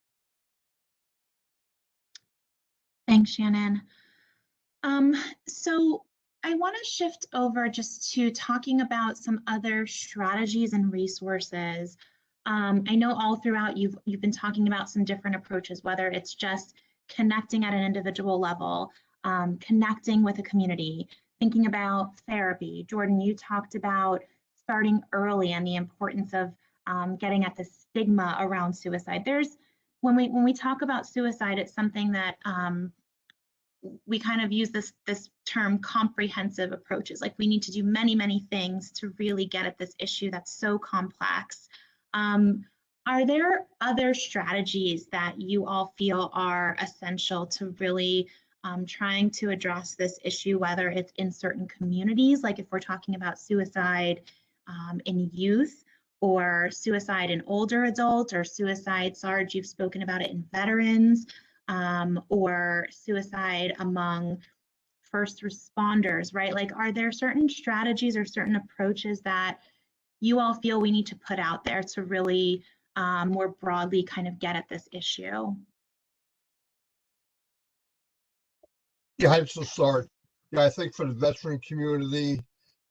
Thanks, Shannon. So I want to shift over just to talking about some other strategies and resources. I know all throughout you've been talking about some different approaches, whether it's just connecting at an individual level, connecting with a community, thinking about therapy. Jordan, you talked about starting early and the importance of getting at the stigma around suicide. When we talk about suicide, it's something that we kind of use this term comprehensive approaches, like we need to do many things to really get at this issue that's so complex. Are there other strategies that you all feel are essential to really trying to address this issue, whether it's in certain communities, like if we're talking about suicide in youth, or suicide in older adults, or suicide, Sarge, you've spoken about it, in veterans, or suicide among first responders, right? Like, are there certain strategies or certain approaches that you all feel we need to put out there to really more broadly kind of get at this issue? Yeah, I just start. Yeah, I think for the veteran community,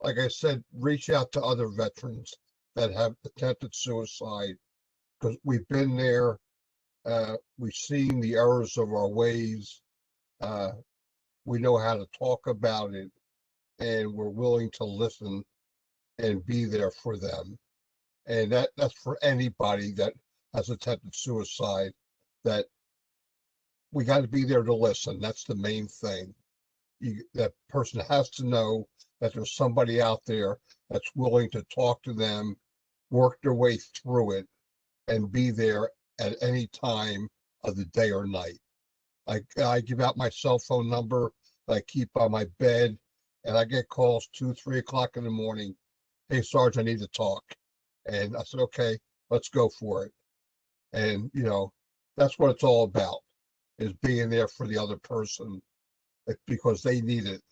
like I said, reach out to other veterans that have attempted suicide, because we've been there. We've seen the errors of our ways. We know how to talk about it, and we're willing to listen and be there for them. And that's for anybody that has attempted suicide, that we got to be there to listen. That's the main thing. That person has to know that there's somebody out there that's willing to talk to them, work their way through it, and be there at any time of the day or night. I give out my cell phone number that I keep on my bed, and I get calls 2, 3 o'clock in the morning. Hey, Sarge, I need to talk. And I said, okay, let's go for it. And, that's what it's all about, is being there for the other person, because they need it.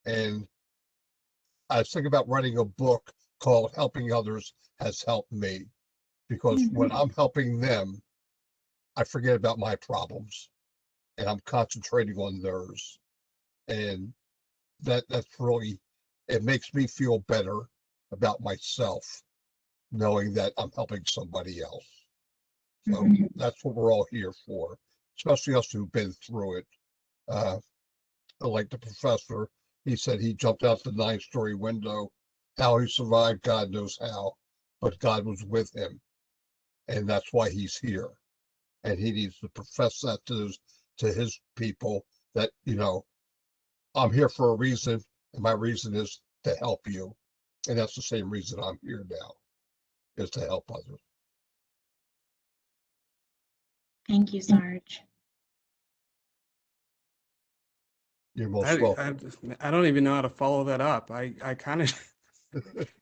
And I was thinking about writing a book called Helping Others Has Helped Me, because when I'm helping them, I forget about my problems and I'm concentrating on theirs. And that's really, it makes me feel better about myself, knowing that I'm helping somebody else. So that's what we're all here for, especially us who've been through it. Like the professor, he said he jumped out the 9-story window. How he survived, God knows how, but God was with him. And that's why he's here. And he needs to profess that to his people, that, I'm here for a reason, and my reason is to help you. And that's the same reason I'm here now, is to help others. Thank you, Sarge. You're most welcome. I don't even know how to follow that up. I kind of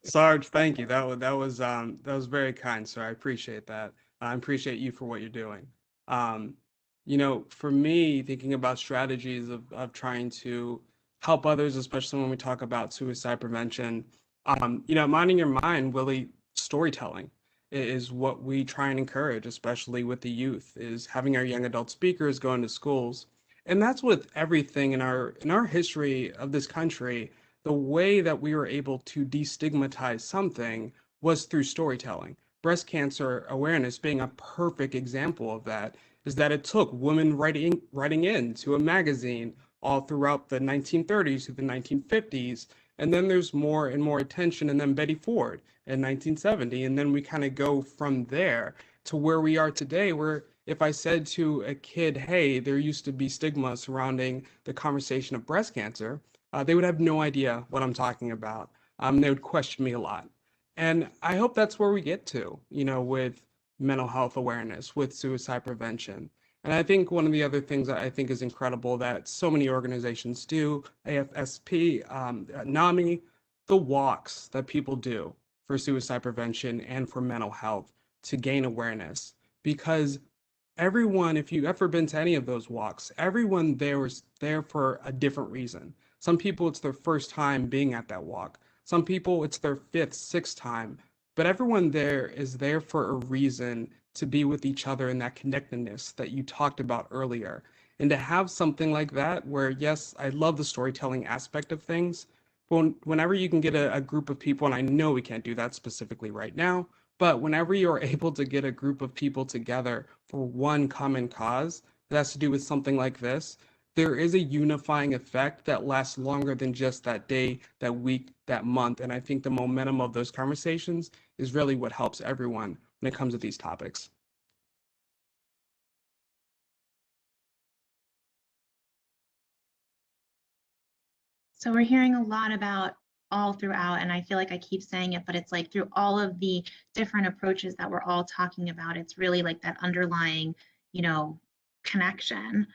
Sarge, thank you. That was very kind, sir. I appreciate that. I appreciate you for what you're doing. For me, thinking about strategies of trying to help others, especially when we talk about suicide prevention, minding your mind, really, storytelling is what we try and encourage, especially with the youth, is having our young adult speakers go into schools. And that's with everything in our history of this country. The way that we were able to destigmatize something was through storytelling. Breast cancer awareness being a perfect example of that, is that it took women writing into a magazine all throughout the 1930s to the 1950s. And then there's more and more attention, and then Betty Ford in 1970. And then we kind of go from there to where we are today, where if I said to a kid, hey, there used to be stigma surrounding the conversation of breast cancer, they would have no idea what I'm talking about. They would question me a lot. And I hope that's where we get to, with mental health awareness, with suicide prevention. And I think one of the other things that I think is incredible that so many organizations do, AFSP, NAMI, the walks that people do for suicide prevention and for mental health to gain awareness. Because everyone, if you've ever been to any of those walks, everyone there was there for a different reason. Some people, it's their first time being at that walk. Some people, it's their fifth, sixth time. But everyone there is there for a reason to be with each other in that connectedness that you talked about earlier. And to have something like that, where yes, I love the storytelling aspect of things, but whenever you can get a group of people, and I know we can't do that specifically right now, but whenever you're able to get a group of people together for one common cause that has to do with something like this, there is a unifying effect that lasts longer than just that day, that week, that month. And I think the momentum of those conversations is really what helps everyone when it comes to these topics. So we're hearing a lot about all throughout, and I feel like I keep saying it, but it's like through all of the different approaches that we're all talking about, it's really like that underlying, connection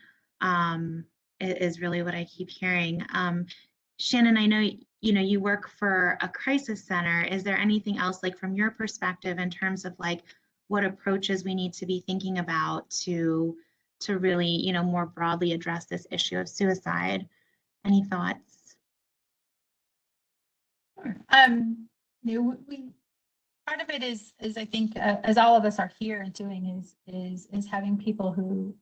is really what I keep hearing. Shannon, I know, you work for a crisis center. Is there anything else, like from your perspective, in terms of like what approaches we need to be thinking about to really, more broadly address this issue of suicide? Any thoughts? We part of it is I think as all of us are here doing is having people who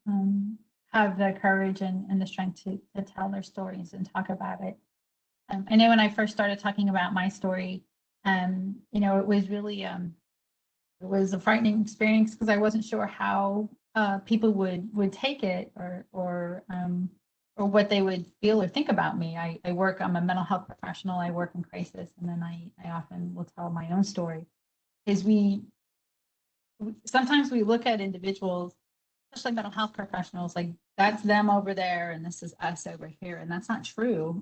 have the courage and the strength to tell their stories and talk about it. I know when I first started talking about my story, it was really it was a frightening experience because I wasn't sure how people would take it or what they would feel or think about me. I'm a mental health professional. I work in crisis, and then I often will tell my own story. Is sometimes we look at individuals, especially mental health professionals, like that's them over there and this is us over here, and that's not true.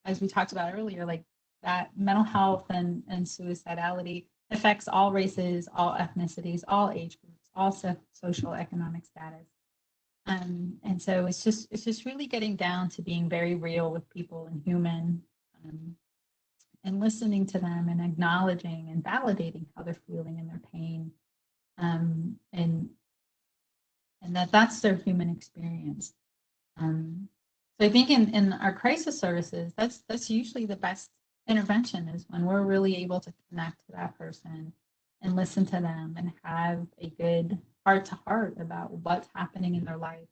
As we talked about earlier, like that mental health and suicidality affects all races, all ethnicities, all age groups, all social economic status. And so it's just really getting down to being very real with people and human, and listening to them and acknowledging and validating how they're feeling and their pain, and that's their human experience. So I think in our crisis services, that's usually the best intervention, is when we're really able to connect to that person and listen to them and have a good heart to heart about what's happening in their life,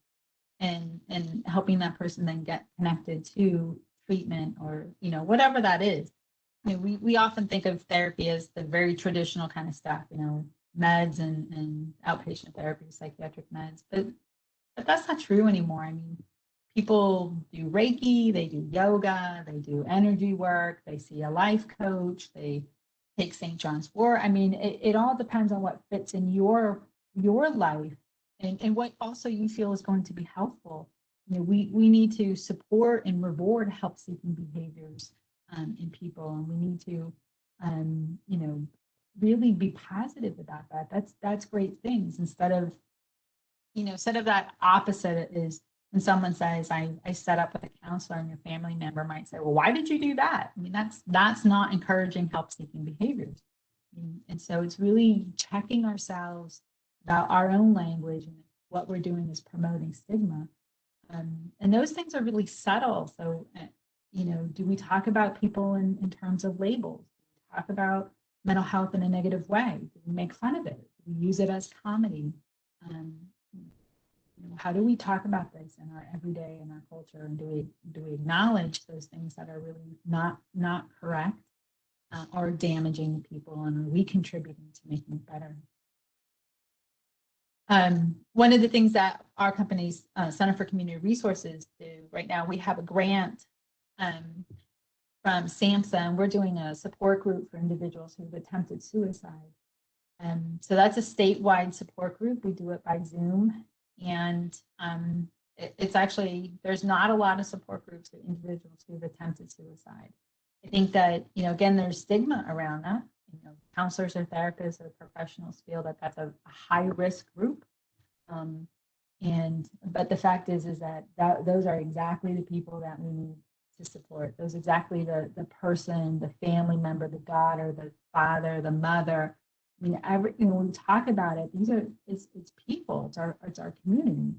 and helping that person then get connected to treatment or whatever that is. We often think of therapy as the very traditional kind of stuff, meds and outpatient therapy, psychiatric meds, but that's not true anymore. I mean, people do Reiki, they do yoga, they do energy work, they see a life coach, they take St. John's Wort. I mean, it all depends on what fits in your life, and what also you feel is going to be helpful. We need to support and reward help-seeking behaviors in people, and we need to really be positive about that. That's great things, instead of that opposite is when someone says, I set up with a counselor, and your family member might say, well, why did you do that? I mean, that's not encouraging help-seeking behaviors. And so it's really checking ourselves about our own language, and what we're doing is promoting stigma. And those things are really subtle. So, do we talk about people in terms of labels? Do we talk about mental health in a negative way? Do we make fun of it? Do we use it as comedy? How do we talk about this in our everyday, in our culture? And do we acknowledge those things that are really not correct or damaging to people? And are we contributing to making it better? One of the things that our company's Center for Community Resources do right now, we have a grant from SAMHSA, and we're doing a support group for individuals who've attempted suicide. So that's a statewide support group. We do it by Zoom, and it's actually, there's not a lot of support groups for individuals who've attempted suicide. I think that, again, there's stigma around that. Counselors or therapists or professionals feel that that's a high risk group. But the fact is that those are exactly the people that we need to support. Those exactly the person, the family member, the daughter, the father, the mother. I mean, when we talk about it, it's people, it's our community.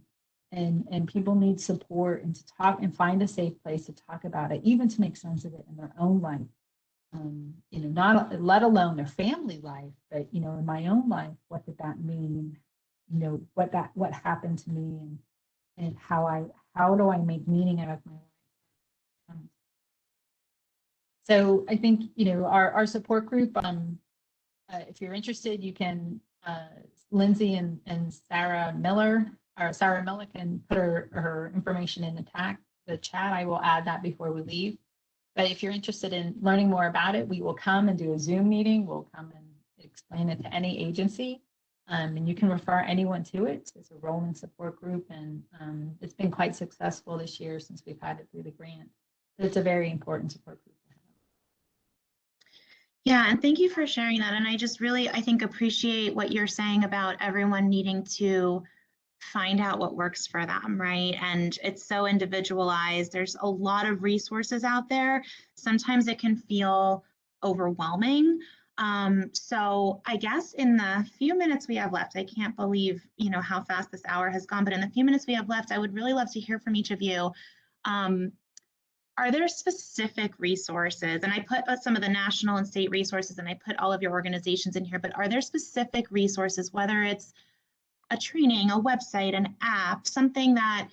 and people need support and to talk and find a safe place to talk about it, even to make sense of it in their own life. Not let alone their family life, but in my own life, what did that mean? What happened to me, and how do I make meaning out of my life? So I think our support group. If you're interested, you can Lindsay and Sarah Miller can put her information in the chat. I will add that before we leave. But if you're interested in learning more about it, we will come and do a Zoom meeting. We'll come and explain it to any agency, and you can refer anyone to it. It's a rolling support group, and it's been quite successful this year since we've had it through the grant. But it's a very important support group. Yeah, and thank you for sharing that. And I just really, I think, appreciate what you're saying about everyone needing to find out what works for them, right? And it's so individualized. There's a lot of resources out there. Sometimes it can feel overwhelming. So I guess in the few minutes we have left, I can't believe, how fast this hour has gone, but in the few minutes we have left, I would really love to hear from each of you. Are there specific resources? And I put some of the national and state resources, and I put all of your organizations in here, but are there specific resources, whether it's a training, a website, an app, something that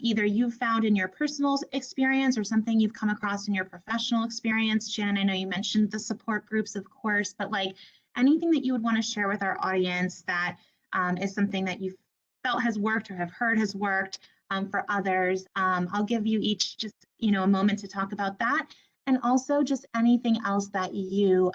either you found in your personal experience or something you've come across in your professional experience? Shannon, I know you mentioned the support groups, of course, but like anything that you would want to share with our audience that is something that you felt has worked or have heard has worked for others. I'll give you each just, a moment to talk about that. And also just anything else that you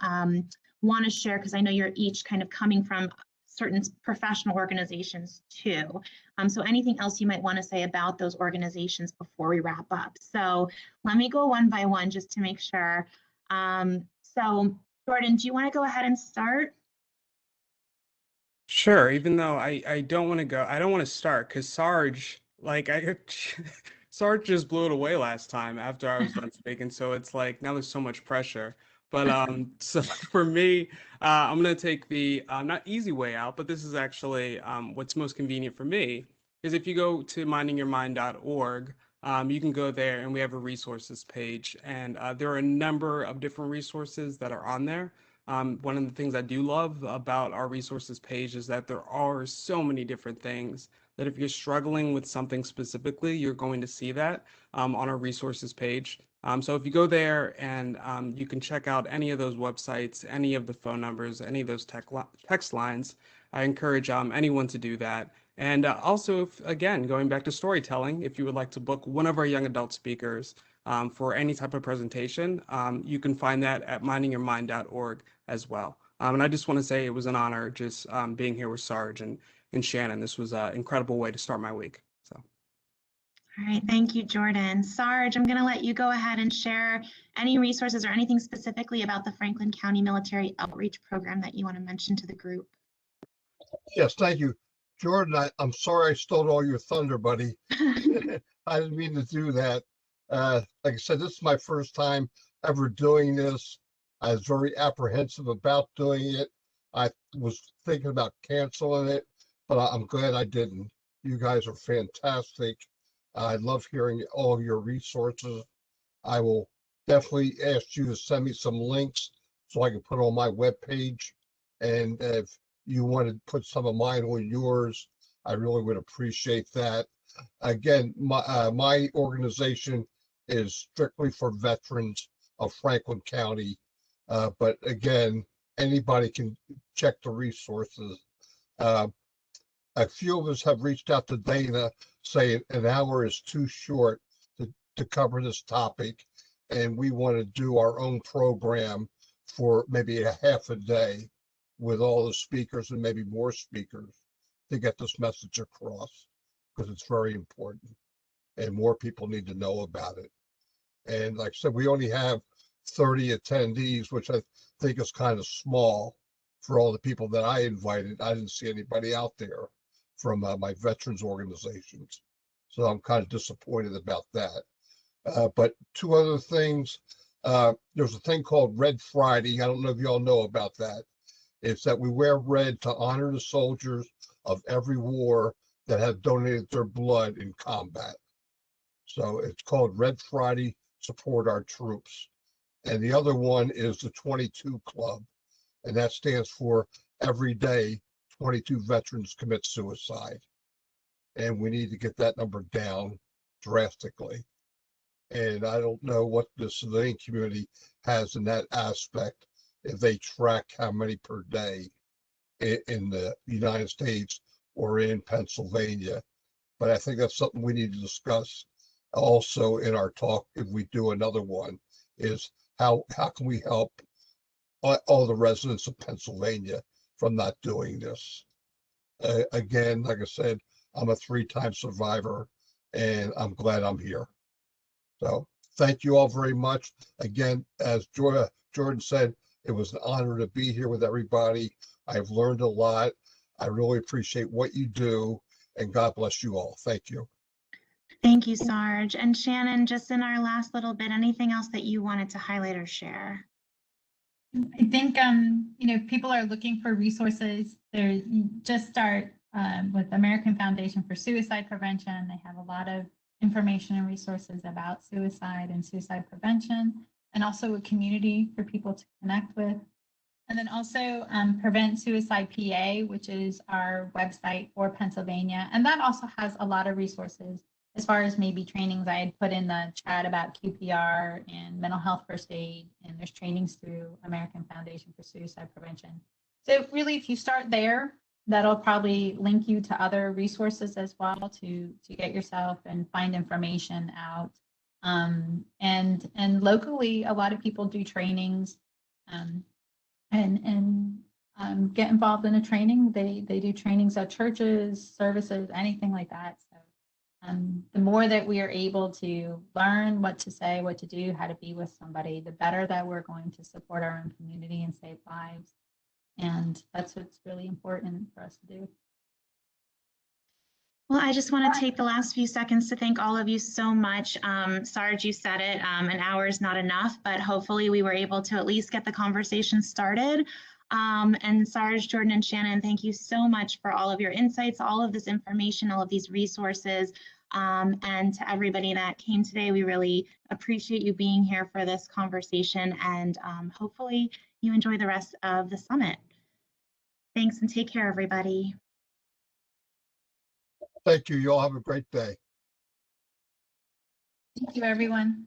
want to share, because I know you're each kind of coming from certain professional organizations too. So anything else you might want to say about those organizations before we wrap up. So let me go one by one just to make sure. So Jordan, do you want to go ahead and start? Sure, even though I don't want to go, I don't want to start because Sarge, Sarge just blew it away last time after I was done speaking. So it's like now there's so much pressure. But so for me, I'm gonna take the not easy way out, but this is actually what's most convenient for me is if you go to mindingyourmind.org, you can go there and we have a resources page, and there are a number of different resources that are on there. One of the things I do love about our resources page is that there are so many different things that if you're struggling with something specifically, you're going to see that on our resources page. So if you go there and you can check out any of those websites, any of the phone numbers, any of those text lines, I encourage anyone to do that. And also, again, going back to storytelling, if you would like to book one of our young adult speakers for any type of presentation, you can find that at mindingyourmind.org as well. And I just want to say it was an honor just being here with Sarge and Shannon. This was an incredible way to start my week. So. All right, thank you, Jordan. Sarge, I'm going to let you go ahead and share any resources or anything specifically about the Franklin County Military Outreach Program that you want to mention to the group. Yes, thank you. Jordan, I'm sorry I stole all your thunder, buddy. I didn't mean to do that. Like I said, this is my first time ever doing this. I was very apprehensive about doing it. I was thinking about canceling it, but I'm glad I didn't. You guys are fantastic. I love hearing all of your resources. I will definitely ask you to send me some links so I can put on my webpage. And if you want to put some of mine on yours, I really would appreciate that. Again, my organization is strictly for veterans of Franklin County. But again, anybody can check the resources. A few of us have reached out to Dana saying an hour is too short to cover this topic. And we want to do our own program for maybe a half a day with all the speakers and maybe more speakers to get this message across, because it's very important and more people need to know about it. And like I said, we only have 30 attendees, which I think is kind of small for all the people that I invited. I didn't see anybody out there from my veterans organizations. So I'm kind of disappointed about that. But two other things. There's a thing called Red Friday. I don't know if y'all know about that. It's that we wear red to honor the soldiers of every war that have donated their blood in combat. So it's called Red Friday, Support Our Troops. And the other one is the 22 Club, and that stands for every day 22 veterans commit suicide. And we need to get that number down drastically. And I don't know what the civilian community has in that aspect, if they track how many per day in the United States or in Pennsylvania. But I think that's something we need to discuss also in our talk, if we do another one, is how can we help all the residents of Pennsylvania from not doing this. Again, like I said, I'm a 3-time survivor, and I'm glad I'm here. So thank you all very much. Again, as Jordan said, it was an honor to be here with everybody. I've learned a lot. I really appreciate what you do, and God bless you all. Thank you. Thank you, Sarge. And Shannon, just in our last little bit, anything else that you wanted to highlight or share? I think, people are looking for resources. You just start with American Foundation for Suicide Prevention. They have a lot of information and resources about suicide and suicide prevention, and also a community for people to connect with. And then also Prevent Suicide PA, which is our website for Pennsylvania. And that also has a lot of resources as far as maybe trainings. I had put in the chat about QPR and mental health first aid, and there's trainings through American Foundation for Suicide Prevention. So really, if you start there, that'll probably link you to other resources as well to get yourself and find information out. And locally, a lot of people do trainings and get involved in a training. They do trainings at churches, services, anything like that. So the more that we are able to learn what to say, what to do, how to be with somebody, the better that we're going to support our own community and save lives. And that's what's really important for us to do. Well, I just want to take the last few seconds to thank all of you so much. Sarge, you said it, an hour is not enough, but hopefully we were able to at least get the conversation started. And Sarge, Jordan, and Shannon, thank you so much for all of your insights, all of this information, all of these resources. And to everybody that came today, we really appreciate you being here for this conversation, and hopefully you enjoy the rest of the summit. Thanks, and take care, everybody. Thank you. You all have a great day. Thank you, everyone.